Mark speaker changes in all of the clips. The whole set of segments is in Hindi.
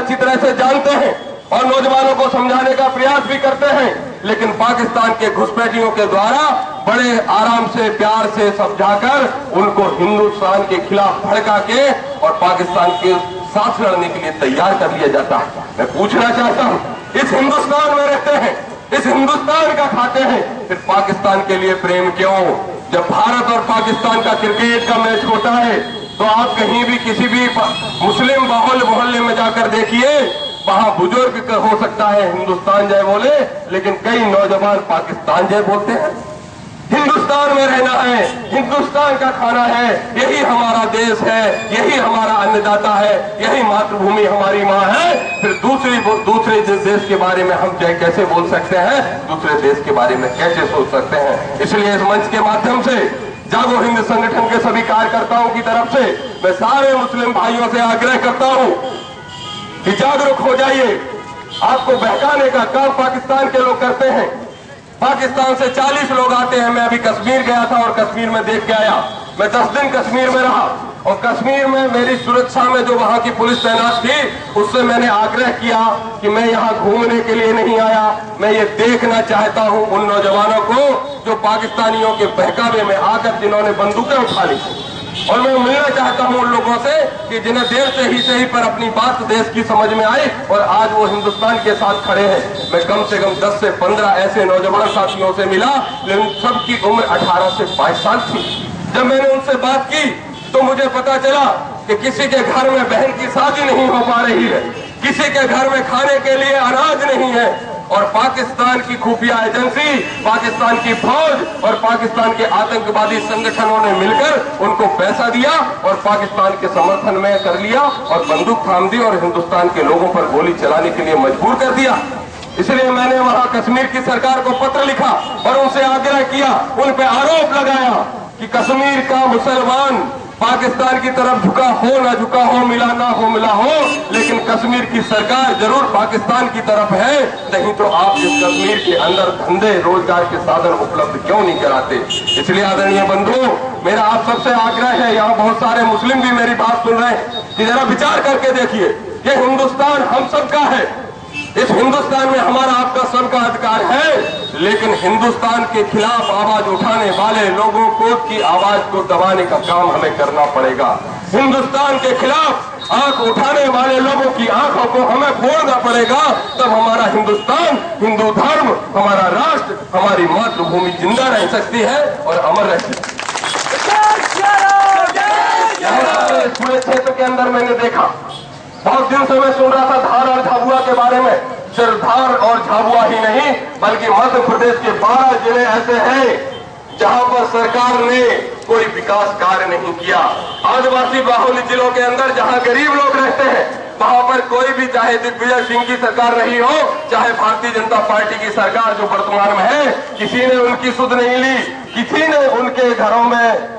Speaker 1: अच्छी तरह से जानते हैं और नौजवानों को समझाने का प्रयास भी करते हैं, लेकिन पाकिस्तान के घुसपैठियों के द्वारा बड़े आराम से प्यार से समझाकर उनको हिंदुस्तान के खिलाफ भड़का के और पाकिस्तान के साथ लड़ने के लिए तैयार कर लिया जाता है। मैं पूछना चाहता हूं, इस हिंदुस्तान में रहते हैं, इस हिंदुस्तान का खाते हैं, फिर पाकिस्तान के लिए प्रेम क्यों? जब भारत और पाकिस्तान का क्रिकेट का मैच होता है तो आप कहीं भी किसी भी मुस्लिम बाहुल मोहल्ले में जाकर देखिए, वहां बुजुर्ग हो सकता है हिंदुस्तान जय बोले, लेकिन कई नौजवान पाकिस्तान जय बोलते हैं। हिंदुस्तान में रहना है, हिंदुस्तान का खाना है, यही हमारा देश है, यही हमारा अन्नदाता है, यही मातृभूमि हमारी माँ है। फिर दूसरे देश के बारे में हम जय कैसे बोल सकते हैं? दूसरे देश के बारे में कैसे सोच सकते हैं? इसलिए इस मंच के माध्यम से जागो हिंद संगठन के सभी कार्यकर्ताओं की तरफ से मैं सारे मुस्लिम भाइयों से आग्रह करता हूं कि जागरूक हो जाइए। आपको बहकाने का काम पाकिस्तान के लोग करते हैं। पाकिस्तान से 40 लोग आते हैं। मैं अभी कश्मीर गया था और कश्मीर में देख के आया। मैं 10 दिन कश्मीर में रहा और कश्मीर में मेरी सुरक्षा में जो वहां की पुलिस तैनात थी, उससे मैंने आग्रह किया कि मैं यहाँ घूमने के लिए नहीं आया, मैं ये देखना चाहता हूं उन नौजवानों को जो पाकिस्तानियों के बहकावे में आकर जिन्होंने बंदूकें उठा ली, और मैं मिलना चाहता हूं उन लोगों से कि जिन्हें देर से ही सही पर अपनी बात देश की समझ में आई और आज वो हिंदुस्तान के साथ खड़े हैं। मैं कम से कम 10 से 15 ऐसे नौजवान साथियों से मिला, लेकिन सबकी उम्र 18 से 22 साल थी। जब मैंने उनसे बात की तो मुझे पता चला कि किसी के घर में बहन की शादी नहीं हो पा रही है, किसी के घर में खाने के लिए अनाज नहीं है, और पाकिस्तान की खुफिया एजेंसी, पाकिस्तान की फौज और पाकिस्तान के आतंकवादी संगठनों ने मिलकर उनको पैसा दिया और पाकिस्तान के समर्थन में कर लिया और बंदूक थाम दी और हिंदुस्तान के लोगों पर गोली चलाने के लिए मजबूर कर दिया। इसलिए मैंने वहां कश्मीर की सरकार को पत्र लिखा और उनसे आग्रह किया, उन पे आरोप लगाया कि कश्मीर का मुसलमान पाकिस्तान की तरफ झुका हो ना झुका हो, मिला ना हो मिला हो, लेकिन कश्मीर की सरकार जरूर पाकिस्तान की तरफ है। नहीं तो आप इस कश्मीर के अंदर धंधे रोजगार के साधन उपलब्ध क्यों नहीं कराते? इसलिए आदरणीय बंधुओं, मेरा आप सबसे आग्रह है, यहाँ बहुत सारे मुस्लिम भी मेरी बात सुन रहे हैं, कि जरा विचार करके देखिए, ये हिंदुस्तान हम सबका है, इस हिंदुस्तान में हमारा आपका सबका अधिकार है, लेकिन हिंदुस्तान के खिलाफ आवाज उठाने वाले लोगों की आवाज को दबाने का काम हमें करना पड़ेगा। हिंदुस्तान के खिलाफ आंख उठाने वाले लोगों की आंखों को हमें फोड़ना पड़ेगा, तब हमारा हिंदुस्तान, हिंदू धर्म, हमारा राष्ट्र, हमारी मातृभूमि जिंदा रह सकती है और अमर रह सकती है। पूरे क्षेत्र के अंदर मैंने देखा, बहुत दिन से मैं सुन रहा था धार और झाबुआ के बारे में। सिर्फ धार और झाबुआ ही नहीं, बल्कि मध्य प्रदेश के 12 जिले ऐसे हैं जहां पर सरकार ने कोई विकास कार्य नहीं किया। आदिवासी बाहुल्य जिलों के अंदर जहां गरीब लोग रहते हैं, वहां पर कोई भी, चाहे दिग्विजय सिंह की सरकार रही हो, चाहे भारतीय जनता पार्टी की सरकार जो वर्तमान में है, किसी ने उनकी सुध नहीं ली, किसी ने उनके घरों में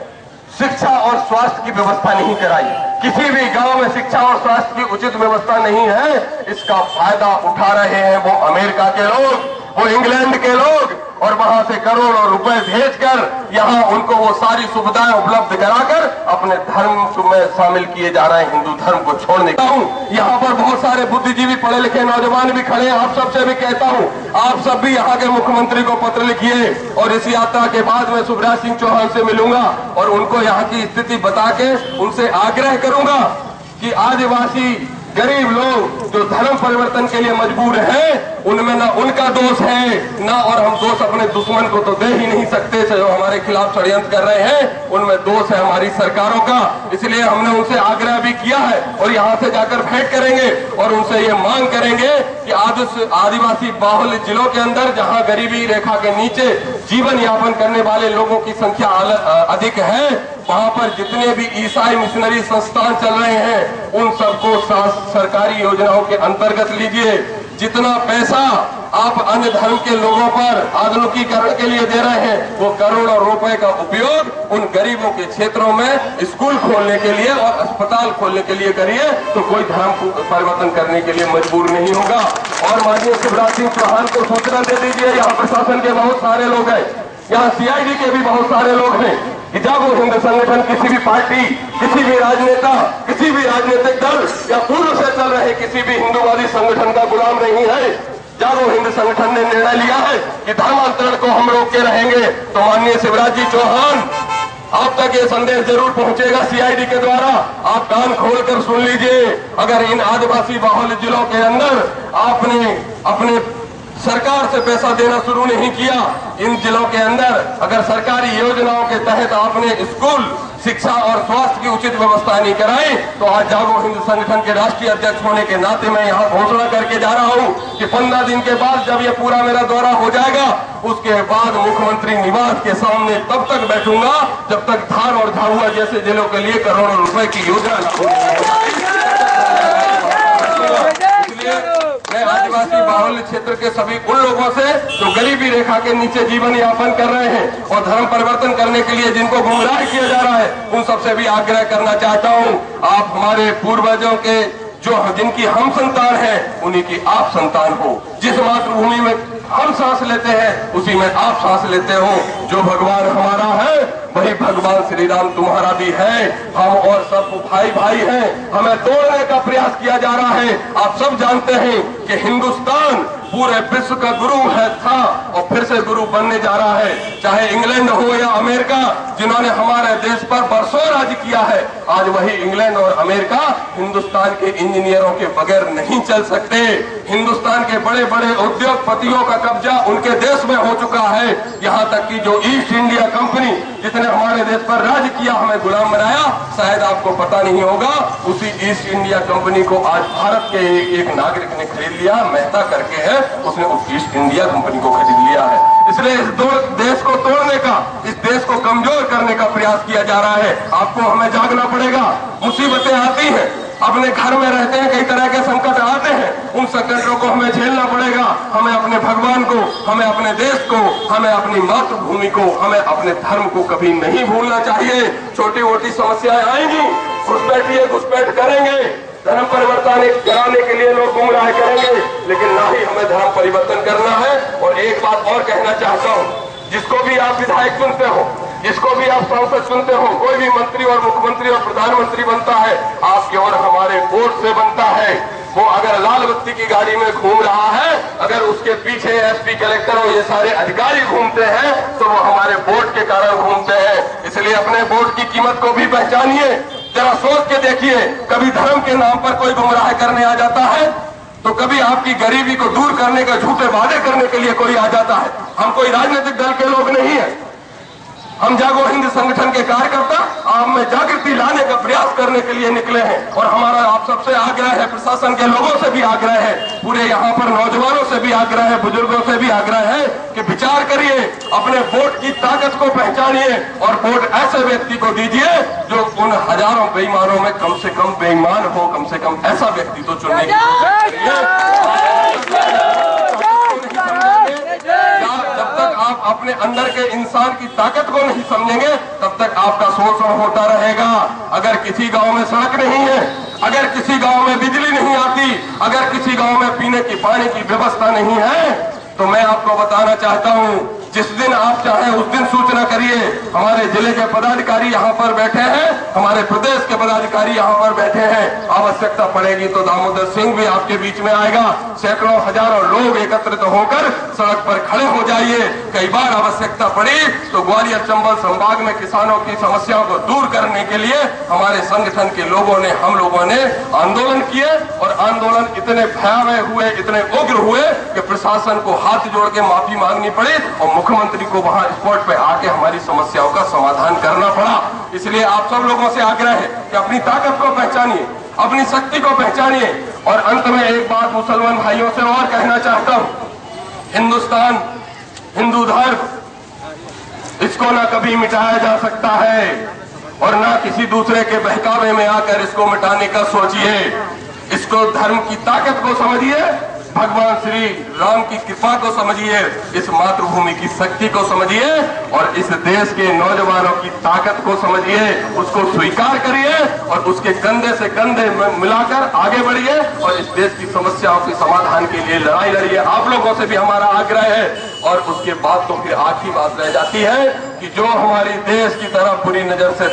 Speaker 1: शिक्षा और स्वास्थ्य की व्यवस्था नहीं कराई। किसी भी गांव में शिक्षा और स्वास्थ्य की उचित व्यवस्था नहीं है। इसका फायदा उठा रहे हैं वो अमेरिका के लोग, वो इंग्लैंड के लोग, और वहां से करोड़ों रुपए भेजकर यहां उनको वो सारी सुविधाएं उपलब्ध कराकर अपने धर्म में शामिल किए जा रहे हैं, हिंदू धर्म को छोड़ने का हूं। यहाँ पर बहुत सारे बुद्धिजीवी पढ़े लिखे नौजवान भी खड़े हैं। आप सबसे भी कहता हूं, आप सब भी यहाँ के मुख्यमंत्री को पत्र लिखिए और इस यात्रा के बाद मैं शिवराज सिंह चौहान से मिलूंगा और उनको यहाँ की स्थिति बता के उनसे आग्रह करूंगा कि आदिवासी गरीब लोग जो धर्म परिवर्तन के लिए मजबूर हैं, उनमें ना उनका दोष है ना, और हम दोष अपने दुश्मन को तो दे ही नहीं सकते जो हमारे खिलाफ षड्यंत्र कर रहे हैं, उनमें दोष है हमारी सरकारों का। इसलिए हमने उनसे आग्रह भी किया है और यहाँ से जाकर भेंट करेंगे और उनसे ये मांग करेंगे कि आदिवासी बाहुल्य जिलों के अंदर जहाँ गरीबी रेखा के नीचे जीवन यापन करने वाले लोगों की संख्या अधिक है, वहां पर जितने भी ईसाई मिशनरी संस्थान चल रहे हैं, उन सबको सरकारी योजनाओं के अंतर्गत लीजिए। जितना पैसा आप अन्य धर्म के लोगों पर आधुनिकीकरण के लिए दे रहे हैं, वो करोड़ों रुपए का उपयोग उन गरीबों के क्षेत्रों में स्कूल खोलने के लिए और अस्पताल खोलने के लिए करिए, तो कोई धर्म परिवर्तन करने के लिए मजबूर नहीं होगा। और माननीय शिवराज सिंह चौहान को सूचना दे दीजिए, यहाँ प्रशासन के बहुत सारे लोग हैं, यहाँ CID के भी बहुत सारे लोग हैं, कि जागो हिंद संगठन किसी भी पार्टी, किसी भी राजनेता, किसी भी राजनीतिक दल या पूर्व से चल रहे किसी भी हिंदूवादी संगठन का गुलाम नहीं है। जागो हिंद संगठन ने निर्णय लिया है कि धर्मांतरण को हम रोक के रहेंगे। तो माननीय शिवराज जी चौहान, आप तक ये संदेश जरूर पहुंचेगा सीआईडी के द्वारा, आप कान खोलकर सुन लीजिए। अगर इन आदिवासी बाहुल्य जिलों के अंदर आपने अपने सरकार से पैसा देना शुरू नहीं किया, इन जिलों के अंदर अगर सरकारी योजनाओं के तहत आपने स्कूल, शिक्षा और स्वास्थ्य की उचित व्यवस्था नहीं कराई, तो आज जागो हिंद संगठन के राष्ट्रीय अध्यक्ष होने के नाते मैं यहाँ घोषणा करके जा रहा हूँ कि 15 दिन के बाद जब ये पूरा मेरा दौरा हो जाएगा, उसके बाद मुख्यमंत्री निवास के सामने तब तक बैठूंगा जब तक धार और झाबुआ जैसे जिलों के लिए करोड़ों रुपए की योजना मैं आदिवासी बाहुल्य क्षेत्र के सभी उन लोगों से जो गरीबी रेखा के नीचे जीवन यापन कर रहे हैं और धर्म परिवर्तन करने के लिए जिनको गुमराह किया जा रहा है, उन सबसे भी आग्रह करना चाहता हूं, आप हमारे पूर्वजों के जो जिनकी हम संतान है, उन्हीं की आप संतान हो। जिस मातृभूमि में हम सांस लेते हैं उसी में आप सांस लेते हो। जो भगवान हमारा है वही भगवान श्री राम तुम्हारा भी है। हम और सब भाई भाई हैं। हमें तोड़ने का प्रयास किया जा रहा है। आप सब जानते हैं कि हिंदुस्तान पूरे विश्व का गुरु है था और फिर से गुरु बनने जा रहा है। चाहे इंग्लैंड हो या अमेरिका, जिन्होंने हमारे देश पर बरसों राज किया है, आज वही इंग्लैंड और अमेरिका हिंदुस्तान के इंजीनियरों के बगैर नहीं चल सकते। हिंदुस्तान के बड़े बड़े उद्योगपतियों का कब्जा उनके देश में हो चुका है। यहाँ तक कि जो ईस्ट इंडिया कंपनी जिसने हमारे देश पर राज किया, हमें गुलाम बनाया, शायद आपको पता नहीं होगा, उसी ईस्ट इंडिया कंपनी को आज भारत के एक नागरिक ने खरीद लिया। मेहता करके है, उसने उस ईस्ट इंडिया कंपनी को खरीद लिया है। इसलिए इस देश को तोड़ने का, इस देश को कमजोर करने का प्रयास किया जा रहा है। आपको हमें जागना पड़ेगा। मुसीबतें आती हैं, अपने घर में रहते हैं, कई तरह के संकट आते हैं, उन संकटों को हमें झेलना पड़ेगा। हमें अपने भगवान को, हमें अपने देश को, हमें अपनी मातृभूमि को, हमें अपने धर्म को कभी नहीं भूलना चाहिए। छोटी मोटी समस्याएं आएंगी, घुसपैठ करेंगे, धर्म परिवर्तन कराने के लिए लोग गुमराह करेंगे, लेकिन ना ही हमें धर्म परिवर्तन करना है। और एक बात और कहना चाहता हूँ, जिसको भी आप विधायक चुनते हो, जिसको भी आप सांसद चुनते हो, कोई भी मंत्री और मुख्यमंत्री और प्रधानमंत्री बनता है, आपके और हमारे वोट से बनता है। वो अगर लाल बत्ती की गाड़ी में घूम रहा है, अगर उसके पीछे एसपी, कलेक्टर और ये सारे अधिकारी घूमते हैं, तो वो हमारे वोट के कारण घूमते हैं। इसलिए अपने वोट की कीमत को भी पहचानिए। जरा सोच के देखिए, कभी धर्म के नाम पर कोई गुमराह करने आ जाता है, तो कभी आपकी गरीबी को दूर करने का झूठे वादे करने के लिए कोई आ जाता है। हम कोई राजनीतिक दल के लोग नहीं है, हम जागो हिंद संगठन के कार्यकर्ता आप में जागृति लाने का प्रयास करने के लिए निकले हैं। और हमारा आप सबसे आग्रह है, प्रशासन के लोगों से भी आग्रह है, पूरे यहाँ पर नौजवानों से भी आग्रह है, बुजुर्गों से भी आग्रह है कि विचार करिए, अपने वोट की ताकत को पहचानिए और वोट ऐसे व्यक्ति को दीजिए जो उन हजारों बेईमानों में कम से कम बेईमान हो, कम से कम ऐसा व्यक्ति तो चुनने की जब तक आप अपने अंदर के इंसान की ताकत को नहीं समझेंगे, तब तक आपका शोषण होता रहेगा। अगर किसी गांव में सड़क नहीं है, अगर किसी गांव में बिजली नहीं आती, अगर किसी गांव में पीने की पानी की व्यवस्था नहीं है, तो मैं आपको बताना चाहता हूं, जिस दिन आप चाहें उस दिन सूचना करिए। हमारे जिले के पदाधिकारी यहाँ पर बैठे हैं, हमारे प्रदेश के पदाधिकारी यहाँ पर बैठे हैं। आवश्यकता पड़ेगी तो दामोदर सिंह भी आपके बीच में आएगा। सैकड़ों हजारों लोग एकत्रित होकर सड़क पर खड़े हो जाइए। कई बार आवश्यकता पड़ी तो ग्वालियर चंबल संभाग में किसानों की समस्याओं को दूर करने के लिए हमारे संगठन के लोगों ने, हम लोगों ने आंदोलन किए और आंदोलन इतने भयावह हुए, इतने उग्र हुए कि प्रशासन को हाथ जोड़ के माफी मांगनी पड़ी और मुख्यमंत्री को वहां स्पॉट पे आके हमारी समस्याओं का समाधान करना पड़ा। इसलिए आप सब लोगों से आग्रह है कि अपनी ताकत को पहचानिए, अपनी शक्ति को पहचानिए। और अंत में एक बात मुसलमान भाइयों से और कहना चाहता हूं, हिंदुस्तान, हिंदू धर्म, इसको ना कभी मिटाया जा सकता है और ना किसी दूसरे के बहकावे में आकर इसको मिटाने का सोचिए। इसको धर्म की ताकत को समझिए, भगवान श्री राम की कृपा को समझिए, इस मातृभूमि की शक्ति को समझिए और इस देश के नौजवानों की ताकत को समझिए, उसको स्वीकार करिए और उसके कंधे से कंधे मिलाकर आगे बढ़िए और इस देश की समस्याओं के समाधान के लिए लड़ाई लड़िए। आप लोगों से भी हमारा आग्रह है। और उसके बाद तो फिर आखिरी बात रह जाती है कि जो हमारी देश की तरफ बुरी नजर से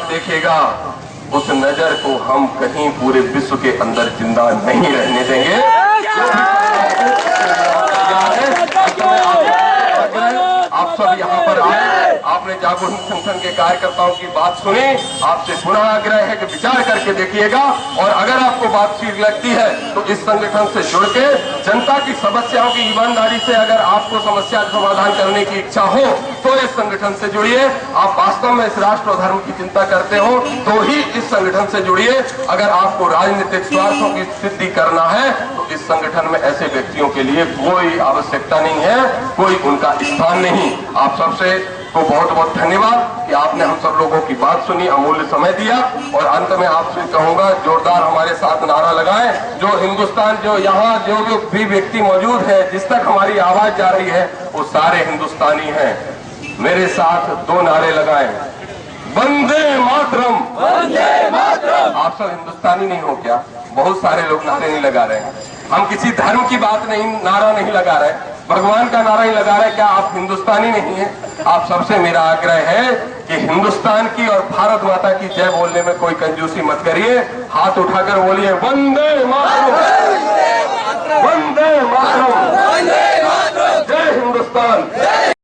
Speaker 1: देखेगा, उस नजर को हम कहीं पूरे विश्व के अंदर जिंदा नहीं रहने देंगे। आप सब यहाँ पर आए, आपने जागरूक संगठन के कार्यकर्ताओं की बात सुनी, आपसे पुनः आग्रह है कि विचार करके देखिएगा और अगर आपको बात ठीक लगती है तो इस संगठन से जुड़ के जनता की समस्याओं की ईमानदारी से अगर आपको समस्या का समाधान करने की इच्छा हो तो इस संगठन से जुड़िए। आप वास्तव में इस राष्ट्र और धर्म की चिंता करते हो तो ही इस संगठन से जुड़िए। अगर आपको राजनीतिक स्वार्थों की सिद्धि करना है तो इस संगठन में ऐसे व्यक्तियों के लिए कोई आवश्यकता नहीं है, कोई उनका स्थान नहीं। आप सबसे को बहुत बहुत धन्यवाद कि आपने हम सब लोगों की बात सुनी, अमूल्य समय दिया। और अंत में आपसे कहूंगा, जोरदार हमारे साथ नारा लगाएं। जो हिंदुस्तान, जो यहाँ जो भी व्यक्ति मौजूद है, जिस तक हमारी आवाज जा रही है, वो सारे हिंदुस्तानी हैं। मेरे साथ दो नारे लगाएं, वंदे मातरम। वंदे मातरम। आप सब हिंदुस्तानी नहीं हो क्या? बहुत सारे लोग नारे नहीं लगा रहे हैं। हम किसी धर्म की बात नहीं, नारा नहीं लगा रहे, भगवान का नारा ही लगा रहे। क्या आप हिंदुस्तानी नहीं है? आप सबसे मेरा आग्रह है कि हिंदुस्तान की और भारत माता की जय बोलने में कोई कंजूसी मत करिए। हाथ उठाकर बोलिए, वंदे मातरम।